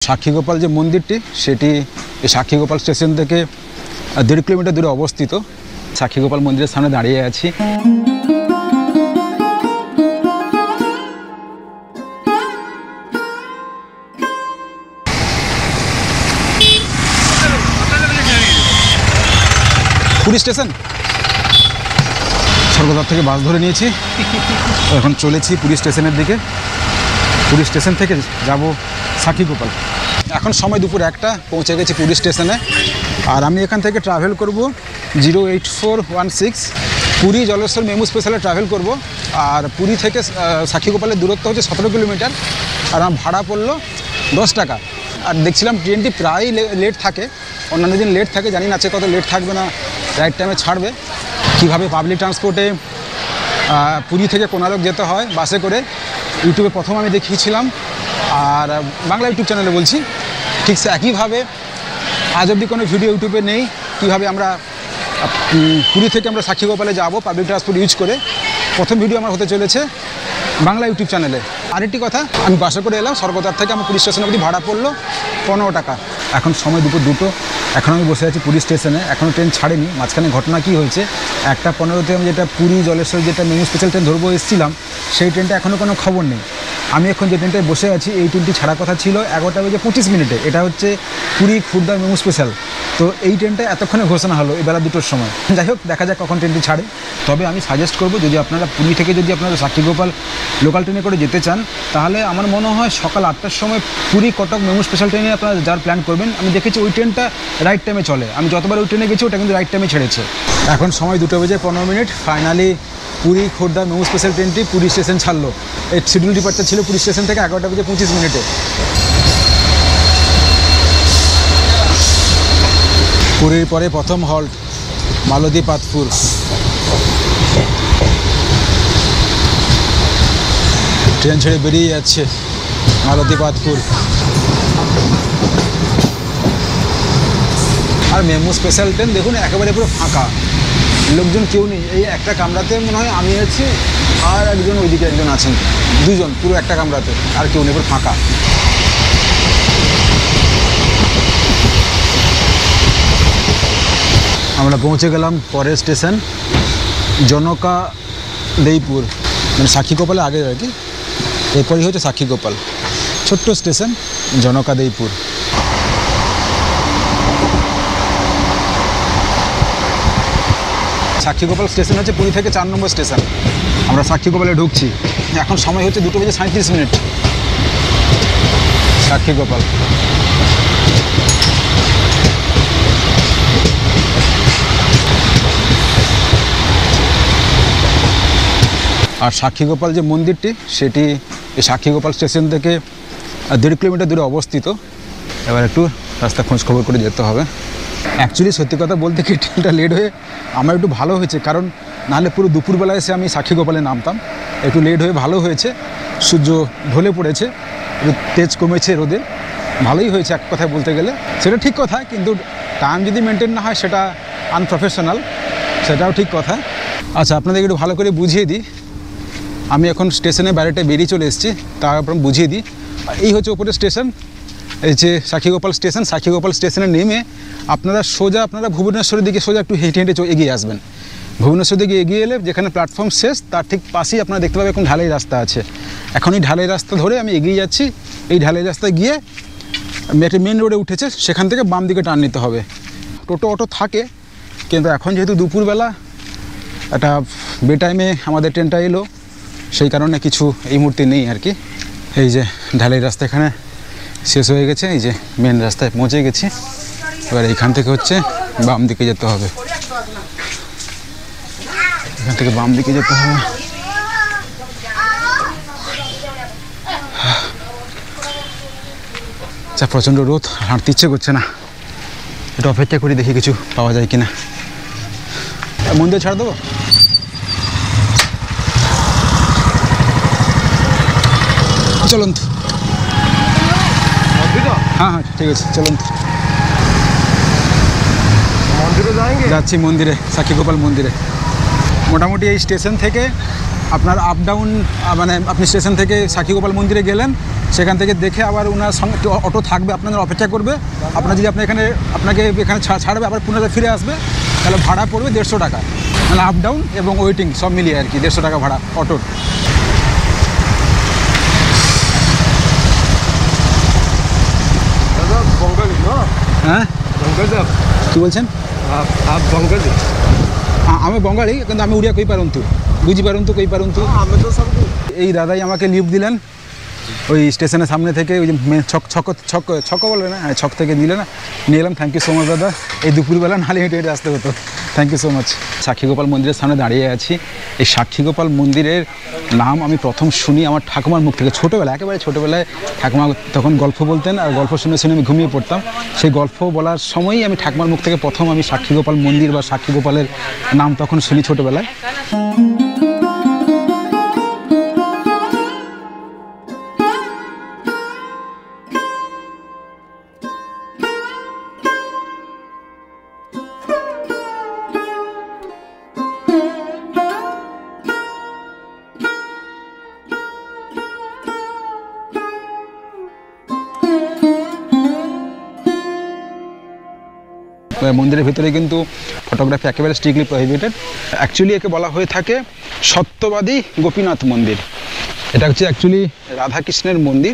সাক্ষীগোপাল যে মন্দিরটি সেটি এই সাক্ষীগোপাল স্টেশন থেকে 1.5 কিলোমিটার দূরে অবস্থিত। সাক্ষীগোপাল মন্দিরের সামনে দাঁড়িয়ে আছি। পুরী স্টেশন স্বর্গদ্বার থেকে বাস ধরে নিয়েছি, এখন চলেছি পুরী স্টেশনের দিকে। পুরী স্টেশন থেকে যাব সাক্ষীগোপাল। এখন সময় দুপুর 1টা, পৌঁছে গেছি পুরী স্টেশনে। আর আমি এখান থেকে ট্রাভেল করব 08416 পুরী জলেশ্বর মেমু স্পেশালে ট্রাভেল করব। আর পুরী থেকে সাক্ষীগোপালের দূরত্ব হচ্ছে 17 কিলোমিটার। আর আমার ভাড়া পড়লো 10 টাকা। আর দেখছিলাম ট্রেনটি প্রায় লেট থাকে, অন্যান্য দিন লেট থাকে, জানি না আজকে কত লেট থাকবে না রাইট টাইমে ছাড়বে। কীভাবে পাবলিক ট্রান্সপোর্টে পুরী থেকে কোনারক যেতে হয় বাসে করে ইউটিউবে প্রথম আমি দেখিয়েছিলাম, আর বাংলা ইউটিউব চ্যানেলে বলছি ঠিক একইভাবে আজ অবধি কোনো ভিডিও ইউটিউবে নেই কীভাবে আমরা পুরী থেকে আমরা সাক্ষীগোপালে যাব পাবলিক ট্রান্সপোর্ট ইউজ করে। প্রথম ভিডিও আমার হতে চলেছে বাংলা ইউটিউব চ্যানেলে। আরেকটি কথা, আমি বাসে করে এলাম, স্বর্গদ্বার থেকে আমার পুরী স্টেশন অবধি ভাড়া পড়লো 15 টাকা। এখন সময় দুপুর 2টো, এখন আমি বসে আছি পুরী স্টেশনে, এখনও ট্রেন ছাড়েনি। মাঝখানে ঘটনা কী হয়েছে, 1টা 15তে আমি যেটা পুরী জলেশ্বর যেটা মেমু স্পেশাল ট্রেন ধরবো এসেছিলাম, সেই ট্রেনটা এখনও কোনো খবর নেই। আমি এখন যে ট্রেনটায় বসে আছি এই ট্রেনটি ছাড়ার কথা ছিল 11:25 এটা হচ্ছে পুরী খুর্দা মেমু স্পেশাল। তো এই ট্রেনটা এতক্ষণে ঘোষণা হলো এই বেলা 2টোর সময়। যাই হোক, দেখা যাক কখন ট্রেনটি ছাড়ে। তবে আমি সাজেস্ট করব, যদি আপনারা পুরী থেকে যদি আপনারা সাক্ষীগোপাল লোকাল ট্রেনে করে যেতে চান, তাহলে আমার মনে হয় সকাল 8টার সময় পুরী কটক মেমু স্পেশাল ট্রেনে আপনারা যার প্ল্যান করবেন। আমি দেখেছি ওই ট্রেনটা রাইট টাইমে চলে, আমি যতবার ওই ট্রেনে গেছি ওটা কিন্তু রাইট টাইমে ছেড়েছে। এখন সময় 2:15 ফাইনালি পুরী খোর্ধা মেমু স্পেশাল ট্রেনটি পুরী স্টেশন ছাড়লো। এর শিডিউল ডিপার্চার ছিল পুরী স্টেশন থেকে 11:25। পুরীর পরে প্রথম হল্ট মালতীপাতপুর। ট্রেন ছেড়ে বেরিয়ে যাচ্ছে মালতীপাতপুর। আর মেমু স্পেশাল ট্রেন দেখুন একেবারে পুরো ফাঁকা, লোকজন কেউ নেই। এই একটা কামরাতে মনে হয় আমি আছি আর একজন ওইদিকে একজন আছেন, দুজন, পুরো একটা কামরাতে, আর কেউ নেই, পুরো ফাঁকা। আমরা পৌঁছে গেলাম পরের স্টেশন জনকাদেইপুর, মানে সাক্ষীগোপালের আগে আর কি, এরপরই হচ্ছে সাক্ষীগোপাল। ছোট্ট স্টেশন জনকাদেইপুর। সাক্ষীগোপাল স্টেশন হচ্ছে পুরী থেকে 4 নম্বর স্টেশন। আমরা সাক্ষীগোপালে ঢুকছি। এখন সময় হচ্ছে 2:37। সাক্ষীগোপাল। আর সাক্ষীগোপাল যে মন্দিরটি সেটি এই সাক্ষীগোপাল স্টেশন থেকে 1.5 কিলোমিটার দূরে অবস্থিত। এবার একটু রাস্তা খোঁজ খবর করে যেতে হবে। অ্যাকচুয়ালি সত্যি কথা বলতে কি, ট্রেনটা লেট হয়ে আমার একটু ভালো হয়েছে, কারণ নাহলে পুরো দুপুরবেলায় এসে আমি সাক্ষীগোপালে নামতাম। একটু লেট হয়ে ভালো হয়েছে, সূর্য ঢলে পড়েছে, একটু তেজ কমেছে রোদের, ভালোই হয়েছে এক কথায় বলতে গেলে। সেটা ঠিক কথা, কিন্তু টাইম যদি মেনটেন না হয় সেটা আনপ্রফেশনাল, সেটাও ঠিক কথা। আচ্ছা, আপনাদের একটু ভালো করে বুঝিয়ে দিই। আমি এখন স্টেশনের বাইরেটা বেরিয়ে চলে এসেছি, তারপর বুঝিয়ে দিই। এই হচ্ছে ওপরের স্টেশন, এই যে সাক্ষীগোপাল স্টেশন। সাক্ষীগোপাল স্টেশনে নেমে আপনারা ভুবনেশ্বরের দিকে সোজা একটু হেঁটে হেঁটে এগিয়ে আসবেন। ভুবনেশ্বর দিকে এগিয়ে এলে যেখানে প্ল্যাটফর্ম শেষ তার ঠিক পাশেই আপনারা দেখতে পাবেন এখন ঢালাই রাস্তা আছে। এখন এই ঢালাই রাস্তা ধরে আমি এগিয়ে যাচ্ছি। এই ঢালাই রাস্তায় গিয়ে একটা মেন রোডে উঠেছে, সেখান থেকে বাম দিকে টার্ন নিতে হবে। টোটো অটো থাকে, কিন্তু এখন যেহেতু দুপুরবেলা একটা বে টাইমে আমাদের ট্রেনটা এলো, সেই কারণে কিছু এই মুহূর্তে নেই আর কি। এই যে ঢালাই রাস্তা এখানে শেষ হয়ে গেছে, এই যে মেন রাস্তায় পৌঁছে গেছি। এবার এইখান থেকে হচ্ছে বাম দিকে যেতে হবে, এখান থেকে বাম দিকে যেতে হবে। আচ্ছা, প্রচণ্ড রোদ, হাঁটতে ইচ্ছে করছে না। এটা অপেক্ষা করি, দেখি কিছু পাওয়া যায় কিনা। মন্দির ছাড় দেবো। চলুন। হ্যাঁ হ্যাঁ, ঠিক আছে, চলুন। যাচ্ছি মন্দিরে, সাক্ষীগোপাল মন্দিরে। মোটামুটি এই স্টেশন থেকে আপনার আপ ডাউন, মানে আপনি স্টেশন থেকে সাক্ষীগোপাল মন্দিরে গেলেন, সেখান থেকে দেখে আবার ওনার সঙ্গে অটো থাকবে, আপনাদের অপেক্ষা করবে। আপনার যদি আপনাকে এখানে ছাড়বে, আবার পুনরায় ফিরে আসবে, তাহলে ভাড়া পড়বে 150 টাকা, মানে আপ ডাউন এবং ওয়েটিং সব মিলিয়ে আর কি 150 টাকা ভাড়া অটোর। হ্যাঁ, কী বলছেন? আমি বঙ্গালী, কিন্তু আমি উড়িয়া কই পারন্তু, বুঝি পারন্তু, কই পারন্তু। এই দাদাই আমাকে লিফট দিলেন ওই স্টেশনের সামনে থেকে, ওই যে ছক বলবে না, হ্যাঁ ছক থেকে নিলে না, নিয়ে এলাম। থ্যাংক ইউ সো মাচ দাদা। এই দুপুরবেলা নালে হেঁটে হেঁটে আসতে হতো। Thank you so much. Sakshigopal মন্দিরের সামনে দাঁড়িয়ে আছি। এই সাক্ষীগোপাল মন্দিরের নাম আমি প্রথম শুনি আমার ঠাকুমার মুখ থেকে, ছোটোবেলায়, একেবারে ছোটোবেলায় ঠাকুমা তখন গল্প বলতেন, আর গল্প শুনে শুনে আমি ঘুমিয়ে পড়তাম। সেই গল্প বলার সময়ই আমি ঠাকুমার মুখ থেকে প্রথম আমি সাক্ষীগোপাল মন্দির বা সাক্ষীগোপালের নাম তখন শুনি ছোটোবেলায়। মন্দিরের ভিতরে কিন্তু ফটোগ্রাফি একেবারে স্ট্রিক্টলি প্রহিবিটেড। অ্যাকচুয়ালি একে বলা হয়ে থাকে সত্যবাদী গোপীনাথ মন্দির। এটা হচ্ছে অ্যাকচুয়ালি রাধাকৃষ্ণের মন্দির,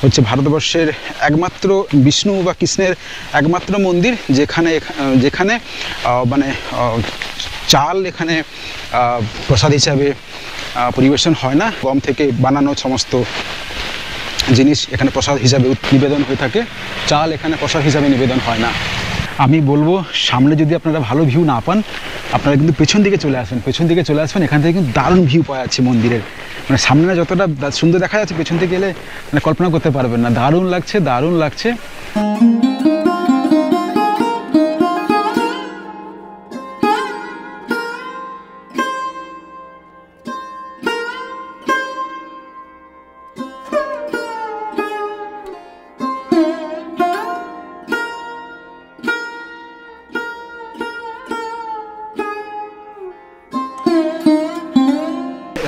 হচ্ছে ভারতবর্ষের একমাত্র বিষ্ণু বা কৃষ্ণের একমাত্র মন্দির যেখানে মানে চাল এখানে প্রসাদ হিসাবে পরিবেশন হয় না। গম থেকে বানানো সমস্ত জিনিস এখানে প্রসাদ হিসাবে নিবেদন হয়ে থাকে, চাল এখানে প্রসাদ হিসাবে নিবেদন হয় না। আমি বলবো সামনে যদি আপনারা ভালো ভিউ না পান, আপনারা কিন্তু পেছন দিকে চলে আসবেন, এখান থেকে কিন্তু দারুণ ভিউ পাওয়া যাচ্ছে মন্দিরের। মানে সামনে যতটা সুন্দর দেখা যাচ্ছে, পেছন থেকে গেলে মানে কল্পনা করতে পারবেন না। দারুণ লাগছে।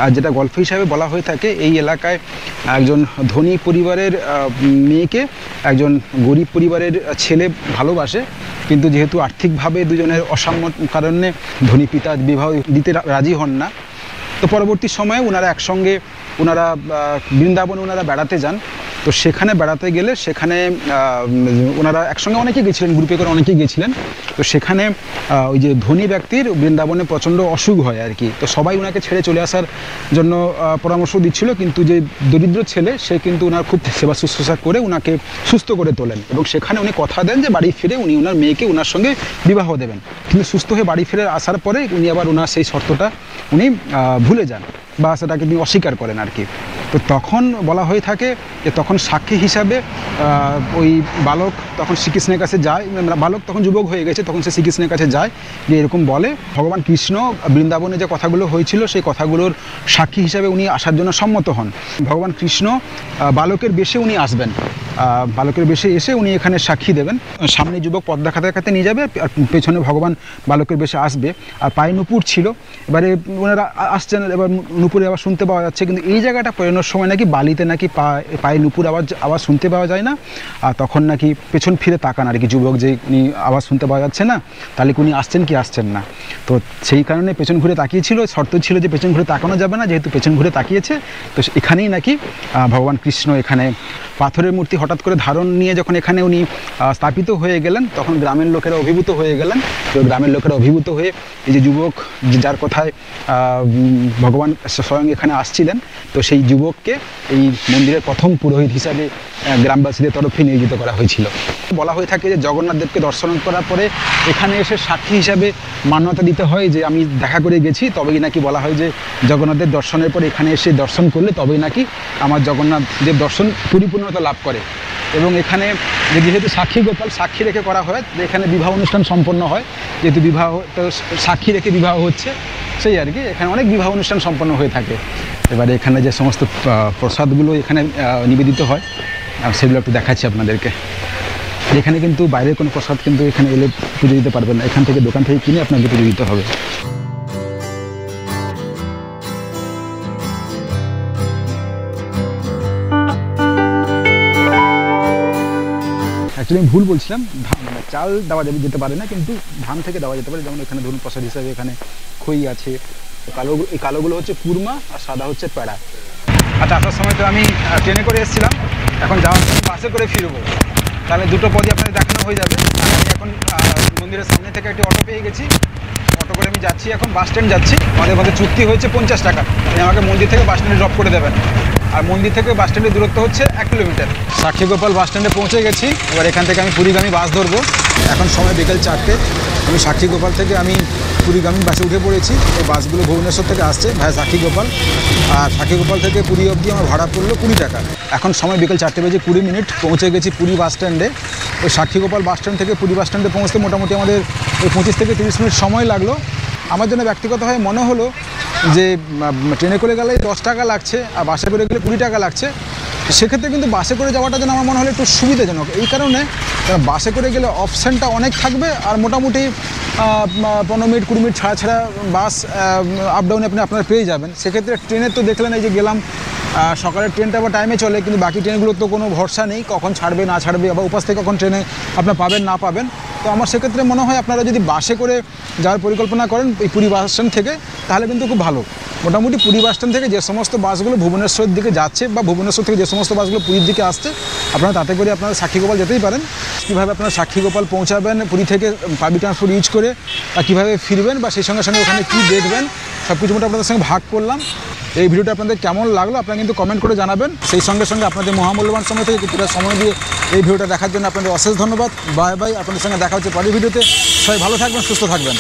আর যেটা গল্প হিসাবে বলা হয়ে থাকে, এই এলাকায় একজন ধনী পরিবারের মেয়েকে একজন গরিব পরিবারের ছেলে ভালোবাসে, কিন্তু যেহেতু আর্থিকভাবে দুজনের অসাম্য কারণে ধনী পিতা বিবাহ দিতে রাজি হন না। তো পরবর্তী সময়ে ওনারা একসঙ্গে বৃন্দাবনে বেড়াতে যান। তো সেখানে বেড়াতে গেলে সেখানে ওনারা একসঙ্গে অনেকেই গেছিলেন, গ্রুপে করে অনেকেই গেছিলেন। তো সেখানে ওই যে ধনী ব্যক্তির বৃন্দাবনে প্রচণ্ড অসুখ হয় আর কি। তো সবাই ওনাকে ছেড়ে চলে আসার জন্য পরামর্শ দিচ্ছিল, কিন্তু যে দরিদ্র ছেলে সে কিন্তু ওনার খুব সেবা শুশ্রূষা করে ওনাকে সুস্থ করে তোলেন, এবং সেখানে উনি কথা দেন যে বাড়ি ফিরে উনি ওনার মেয়েকে ওনার সঙ্গে বিবাহ দেবেন। কিন্তু সুস্থ হয়ে বাড়ি ফিরে আসার পরে উনি আবার ওনার সেই শর্তটা উনি ভুলে যান বা সেটাকে তিনি অস্বীকার করেন আর কি। তো তখন বলা হয়ে থাকে যে তখন সাক্ষী হিসাবে ওই বালক তখন শ্রীকৃষ্ণের কাছে যায়, বালক তখন যুবক হয়ে গেছে, তখন সে শ্রীকৃষ্ণের কাছে যায়, যে এরকম বলে ভগবান কৃষ্ণ বৃন্দাবনে যে কথাগুলো হয়েছিল সেই কথাগুলোর সাক্ষী হিসাবে উনি আসার জন্য সম্মত হন। ভগবান কৃষ্ণ বালকের বেশে উনি আসবেন, বালকের বেশে এসে উনি এখানে সাক্ষী দেবেন। সামনে যুবক পথ দেখাতে নিয়ে যাবে, আর পেছনে ভগবান বালকের বেশে আসবে, আর পায়ে নুপুর ছিল। এবারে ওনারা আসছেন, এবার নুপুরে আবার শুনতে পাওয়া যাচ্ছে, কিন্তু এই জায়গাটা পড়ানোর সময় নাকি বালিতে নাকি পায়ে নুপুর আওয়াজ শুনতে পাওয়া যায় না। আর তখন নাকি পেছন ফিরে তাকান আর কি যুবক, যে উনি আওয়াজ শুনতে পাওয়া যাচ্ছে না, তাহলে উনি আসছেন কি আসছেন না। তো সেই কারণে পেছন ঘুরে তাকিয়েছিল। শর্ত ছিল যে পেছন ঘুরে তাকানো যাবে না, যেহেতু পেছন ঘুরে তাকিয়েছে। তো এখানেই নাকি ভগবান কৃষ্ণ এখানে পাথরের মূর্তি হঠাৎ করে ধারণ নিয়ে যখন এখানে উনি স্থাপিত হয়ে গেলেন, তখন গ্রামের লোকেরা অভিভূত হয়ে গেলেন। তো গ্রামের লোকেরা অভিভূত হয়ে এই যে যুবক যার কথায় ভগবান স্বয়ং এখানে আসছিলেন, তো সেই যুবককে এই মন্দিরের প্রথম পুরোহিত হিসাবে গ্রামবাসীদের তরফে নিয়োজিত করা হয়েছিল। বলা হয়ে থাকে যে জগন্নাথ দেবকে দর্শন করার পরে এখানে এসে সাক্ষী হিসাবে মান্যতা দিতে হয় যে আমি দেখা করে গেছি, তবেই নাকি বলা হয় যে জগন্নাথের দর্শনের পরে এখানে এসে দর্শন করলে তবেই নাকি আমার জগন্নাথ দেব দর্শন পরিপূর্ণতা লাভ করে। এবং এখানে যেহেতু সাক্ষী রেখে করা হয়, এখানে বিবাহ অনুষ্ঠান সম্পন্ন হয়, যেহেতু বিবাহ তো সাক্ষী রেখে বিবাহ হচ্ছে, সেই আর কি। এখানে অনেক বিবাহ অনুষ্ঠান সম্পন্ন হয়ে থাকে। এবারে এখানে যে সমস্ত প্রসাদগুলো এখানে নিবেদিত হয় সেগুলো একটু দেখাচ্ছি আপনাদেরকে। এখানে কিন্তু বাইরের কোনো প্রসাদ কিন্তু এখানে এলে পুজো দিতে পারবেন না, এখান থেকে দোকান থেকে কিনে আপনাকে পুজো দিতে হবে। অ্যাকচুয়ালি আমি ভুল বলছিলাম, মানে চাল দেওয়া যেতে পারে না, কিন্তু ধান থেকে দেওয়া যেতে পারে। যেমন এখানে ধরুন প্রসাদ হিসাবে এখানে খই আছে, এই কালোগুলো হচ্ছে কুরমা আর সাদা হচ্ছে প্যাড়া। আচ্ছা, আসার সময় তো আমি ট্রেনে করে এসেছিলাম, এখন যাওয়ার সময় বাসে করে ফিরবো, তাহলে দুটো পদই আপনাদের দেখানো হয়ে যাবে। আর আমি এখন মন্দিরের সামনে থেকে একটি অটো পেয়ে গেছি, অটো করে আমি যাচ্ছি, এখন বাস স্ট্যান্ড যাচ্ছি। আমাদের মধ্যে চুক্তি হয়েছে 50 টাকা, আপনি আমাকে মন্দির থেকে বাস স্ট্যান্ডে ড্রপ করে দেবেন। আর মন্দির থেকে বাস স্ট্যান্ডের দূরত্ব হচ্ছে 1 কিলোমিটার। সাক্ষীগোপাল বাস স্ট্যান্ডে পৌঁছে গেছি, এবার এখান থেকে আমি পুরীগামী বাস ধরবো। এখন সময় বিকেল 4টে, আমি সাক্ষীগোপাল থেকে আমি পুরীগামী বাসে উঠে পড়েছি। এই বাসগুলো ভুবনেশ্বর থেকে আসছে ভাই সাক্ষীগোপাল, আর সাক্ষীগোপাল থেকে পুরী অবধি আমার ভাড়া পড়লো 20 টাকা। এখন সময় বিকেল 4:20 পৌঁছে গেছি পুরী বাস স্ট্যান্ডে। ওই সাক্ষীগোপাল বাস স্ট্যান্ড থেকে পুরী বাস স্ট্যান্ডে পৌঁছতে মোটামুটি আমাদের ওই 25 থেকে 30 মিনিট সময় লাগলো। আমার জন্য ব্যক্তিগতভাবে মনে হলো যে ট্রেনে করে গেলে 10 টাকা লাগছে আর বাসে করে গেলে 20 টাকা লাগছে। সেক্ষেত্রে কিন্তু বাসে করে যাওয়াটা যেন আমার মনে হলো একটু সুবিধাজনক, এই কারণে বাসে করে গেলে অপশানটা অনেক থাকবে, আর মোটামুটি 15 মিনিট 20 মিনিট ছাড়া ছাড়া বাস আপ ডাউনে আপনারা পেয়ে যাবেন। সেক্ষেত্রে ট্রেনে তো দেখলেন এই যে গেলাম, সকালের ট্রেনটা আবার টাইমে চলে, কিন্তু বাকি ট্রেনগুলোর তো কোনো ভরসা নেই, কখন ছাড়বে না ছাড়বে, আবার উপাস থেকে কখন ট্রেনে আপনার পাবেন না পাবেন। তো আমার সেক্ষেত্রে মনে হয় আপনারা যদি বাসে করে যাওয়ার পরিকল্পনা করেন এই পুরী বাস স্ট্যান্ড থেকে, তাহলে কিন্তু খুব ভালো। মোটামুটি পুরী বাস স্ট্যান্ড থেকে যে সমস্ত বাসগুলো ভুবনেশ্বরের দিকে যাচ্ছে বা ভুবনেশ্বর থেকে যে সমস্ত বাসগুলো পুরীর দিকে আসছে, আপনারা তাতে করে আপনারা সাক্ষীগোপাল যেতেই পারেন। কীভাবে আপনারা সাক্ষীগোপাল পৌঁছাবেন পুরী থেকে পাবলিক ট্রান্সপোর্ট ইউজ করে, বা কীভাবে ফিরবেন বা সেই সঙ্গে সঙ্গে ওখানে কী দেখবেন, সব কিছু মোটামুটি আপনাদের সঙ্গে ভাগ করলাম। এই ভিডিওটা আপনাদের কেমন লাগলো আপনারা কিন্তু কমেন্ট করে জানাবেন। সেই সঙ্গে সঙ্গে আপনাদের মহামূল্যবান সময় থেকে কিছুটা সময় দিয়ে এই ভিডিওটা দেখার জন্য আপনাদের অশেষ ধন্যবাদ। বাই বাই, আপনাদের সঙ্গে দেখা হচ্ছে পরের ভিডিওতে। সবাই ভালো থাকবেন, সুস্থ থাকবেন।